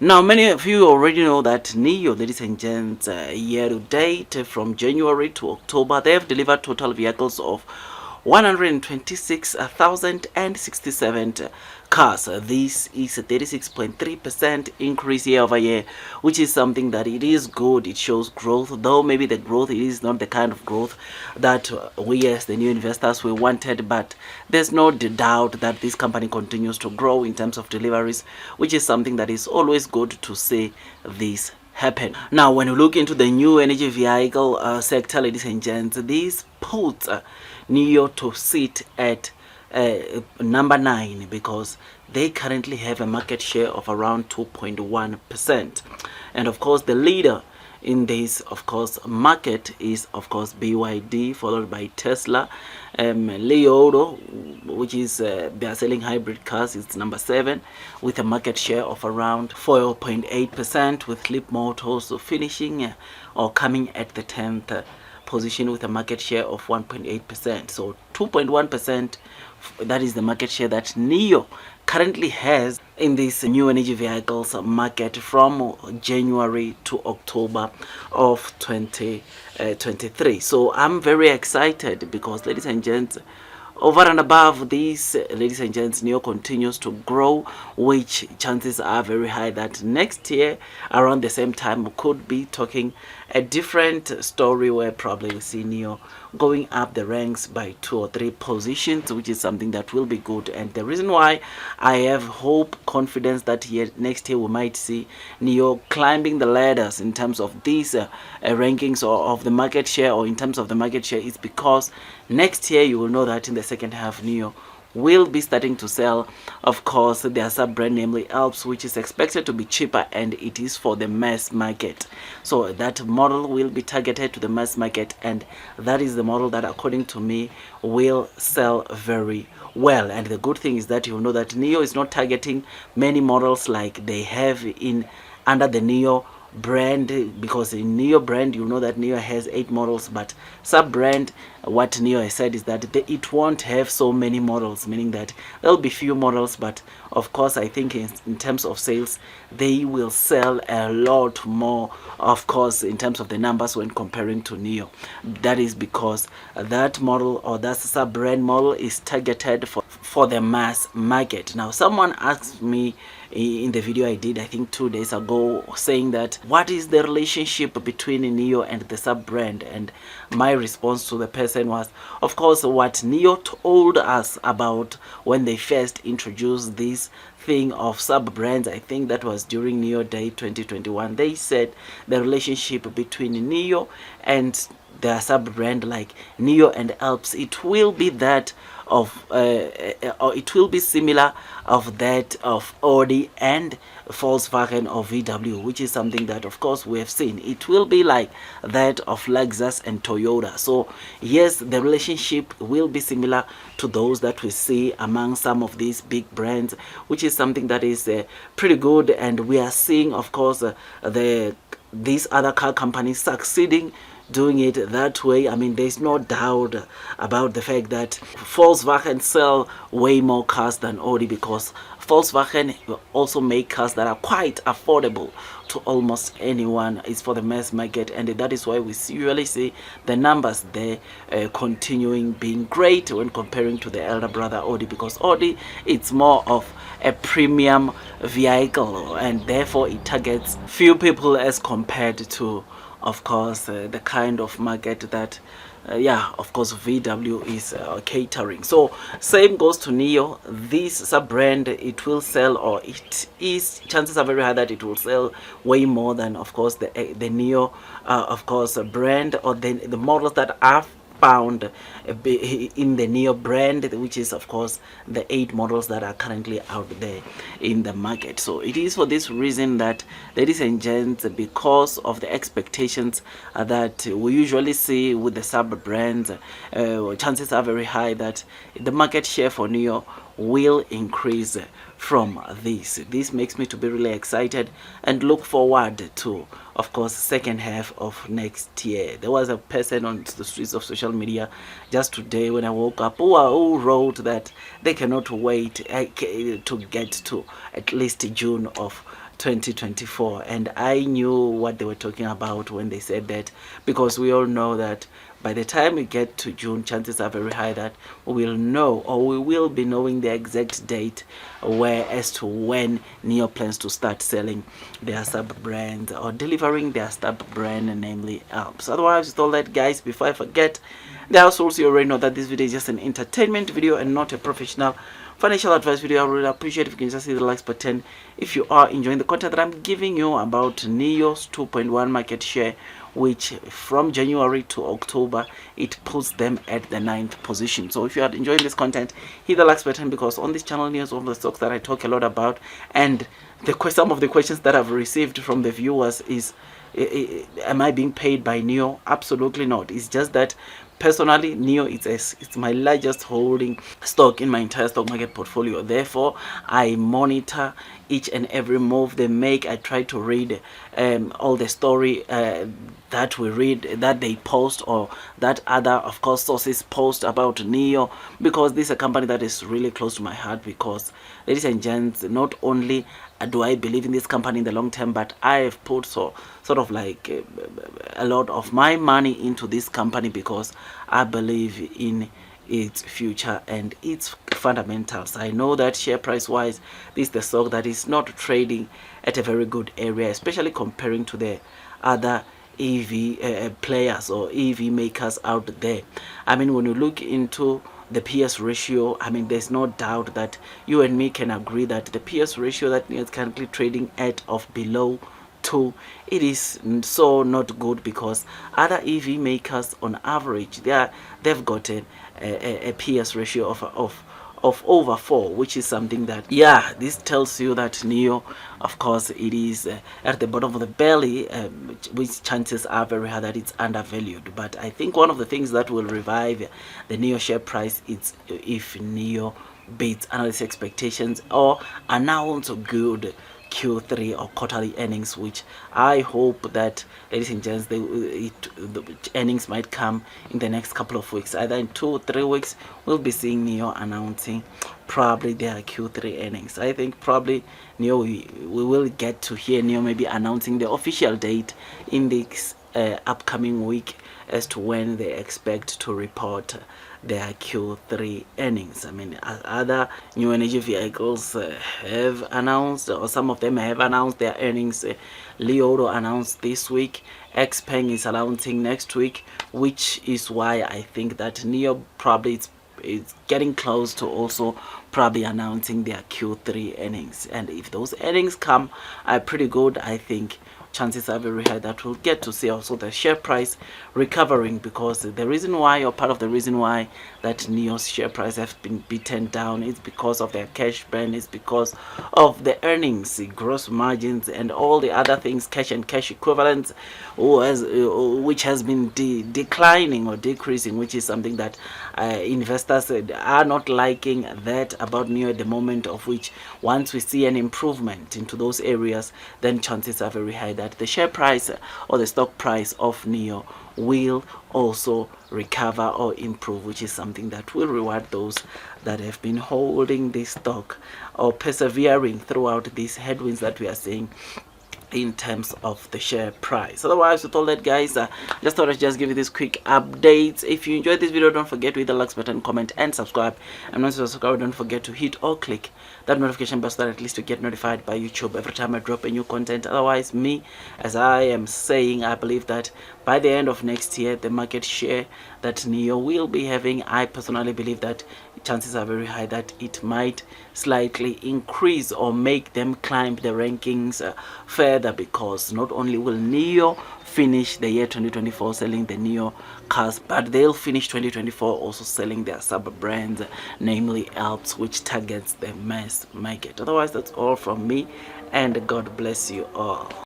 Now, many of you already know that NEO, ladies and gents, year to date from January to October, they have delivered total vehicles of 126,067 cars. This is a 36.3% increase year over year, which is something that it is good. It shows growth, though maybe the growth is not the kind of growth that we as the new investors we wanted, but there's no doubt that this company continues to grow in terms of deliveries, which is something that is always good to see this happen. Now, when you look into the new energy vehicle sector, ladies and gents, this puts NEO to sit at number 9 because they currently have a market share of around 2.1%. And of course, the leader in this, of course, market is, of course, BYD, followed by Tesla. Leodo, which is they are selling hybrid cars, it's number 7 with a market share of around 4.8%, with Leap Motors finishing or coming at the 10th position with a market share of 1.8%. So 2.1%, that is the market share that NEO currently has in this new energy vehicles market from January to October of 2023. So I'm very excited because, ladies and gents, over and above this, ladies and gents, NEO continues to grow, which chances are very high that next year around the same time we could be talking a different story where probably we see NEO going up the ranks by 2 or 3 positions, which is something that will be good. And the reason why I have hope, confidence that next year we might see NEO climbing the ladders in terms of these rankings or of the market share, or in terms of the market share, is because next year you will know that in the second half NEO will be starting to sell, of course, their sub brand, namely Alps, which is expected to be cheaper, and it is for the mass market. So that model will be targeted to the mass market, and that is the model that, according to me, will sell very well. And the good thing is that you know that NEO is not targeting many models like they have in under the NEO brand, because in NEO brand you know that NEO has 8 models, but sub brand, what NEO has said is that it won't have so many models, meaning that there'll be few models, but of course I think in terms of sales they will sell a lot more, of course, in terms of the numbers when comparing to NEO. That is because that model, or that sub brand model, is targeted for the mass market. Now, someone asked me in the video I did, I think 2 days ago, saying that what is the relationship between NEO and the sub brand, and my response to the person was, of course, what NEO told us about when they first introduced this thing of sub brands. I think that was during NEO Day 2021. They said the relationship between NEO and their sub brand, like NEO and Alps, it will be that of or it will be similar of that of Audi and Volkswagen or VW, which is something that of course we have seen. It will be like that of Lexus and Toyota. So yes, the relationship will be similar to those that we see among some of these big brands, which is something that is pretty good. And we are seeing, of course, these other car companies succeeding doing it that way. I mean, there's no doubt about the fact that Volkswagen sell way more cars than Audi, because Volkswagen also make cars that are quite affordable to almost anyone. It's for the mass market, and that is why we usually see the numbers there continuing being great when comparing to the elder brother Audi, because Audi, it's more of a premium vehicle, and therefore it targets few people as compared to, of course, the kind of market that of course VW is catering. So same goes to NEO. This sub brand, it will sell, or it is, chances are very high that it will sell way more than, of course, the NEO of course brand, or the models that are found in the NEO brand, which is of course the 8 models that are currently out there in the market. So it is for this reason that, ladies and gents, because of the expectations that we usually see with the sub brands, chances are very high that the market share for NEO will increase from this. This makes me to be really excited and look forward to, of course, second half of next year. There was a person on the streets of social media just today when I woke up who wrote that they cannot wait to get to at least June of 2024, and I knew what they were talking about when they said that, because we all know that by the time we get to June, chances are very high that we will know, or we will be knowing the exact date where as to when NIO plans to start selling their sub brand or delivering their sub brand, namely Alps. Otherwise, with all that, guys, before I forget, the house rules, you already know that this video is just an entertainment video and not a professional financial advice video. I really appreciate if you can just hit the likes button if you are enjoying the content that I'm giving you about NIO's 2.1 market share, which from January to October it puts them at the 9th position. So if you are enjoying this content, hit the likes button, because on this channel NIO is one of the stocks that I talk a lot about, and some of the questions that I've received from the viewers is, am I being paid by NIO? Absolutely not. It's just that personally, NIO it's my largest holding stock in my entire stock market portfolio. Therefore, I monitor each and every move they make. I try to read all the story that we read, that they post, or that other, of course, sources post about NIO, because this is a company that is really close to my heart. Because, ladies and gents, not only do I believe in this company in the long term, but I have put sort of like a lot of my money into this company, because I believe in its future and its fundamentals. I know that share price wise, this is the stock that is not trading at a very good area, especially comparing to the other EV players or EV makers out there. I mean, when you look into the PS ratio, I mean, there's no doubt that you and me can agree that the PS ratio that is currently trading at of below 2, it is so not good, because other EV makers on average they've got a PS ratio of over 4, which is something that, yeah, this tells you that NIO, of course, it is at the bottom of the belly, which chances are very high that it's undervalued. But I think one of the things that will revive the NIO share price is if NIO beats analyst expectations or announce good Q3 or quarterly earnings, which I hope that, ladies and gents, the earnings might come in the next couple of weeks. Either in 2 or 3 weeks, we'll be seeing NIO announcing probably their Q3 earnings. I think probably NIO, we will get to hear NIO maybe announcing the official date in this upcoming week as to when they expect to report their Q3 earnings. I mean, other new energy vehicles have announced, or some of them have announced their earnings. Li Auto announced this week. XPeng is announcing next week, which is why I think that NIO probably is getting close to also probably announcing their Q3 earnings. And if those earnings come are pretty good, I think chances are very high that we'll get to see also the share price recovering, because the reason why, or part of the reason why, that NIO's share price has been beaten down is because of their cash burn, is because of the earnings, gross margins, and all the other things, cash and cash equivalents, which has been declining or decreasing, which is something that investors are not liking that about NIO at the moment, of which once we see an improvement into those areas, then chances are very high that the share price or the stock price of NIO will also recover or improve, which is something that will reward those that have been holding this stock or persevering throughout these headwinds that we are seeing in terms of the share price. Otherwise, with all that, guys, just thought I'd just give you this quick updates. If you enjoyed this video, don't forget to hit the like button, comment, and subscribe. And once you subscribe, don't forget to hit or click that notification bell so that at least you get notified by YouTube every time I drop a new content. Otherwise, me, as I am saying, I believe that by the end of next year, the market share that NIO will be having, I personally believe that chances are very high that it might slightly increase or make them climb the rankings further, because not only will NIO finish the year 2024 selling the NIO cars, but they'll finish 2024 also selling their sub brands, namely Alps, which targets the mass market. Otherwise, that's all from me, and God bless you all.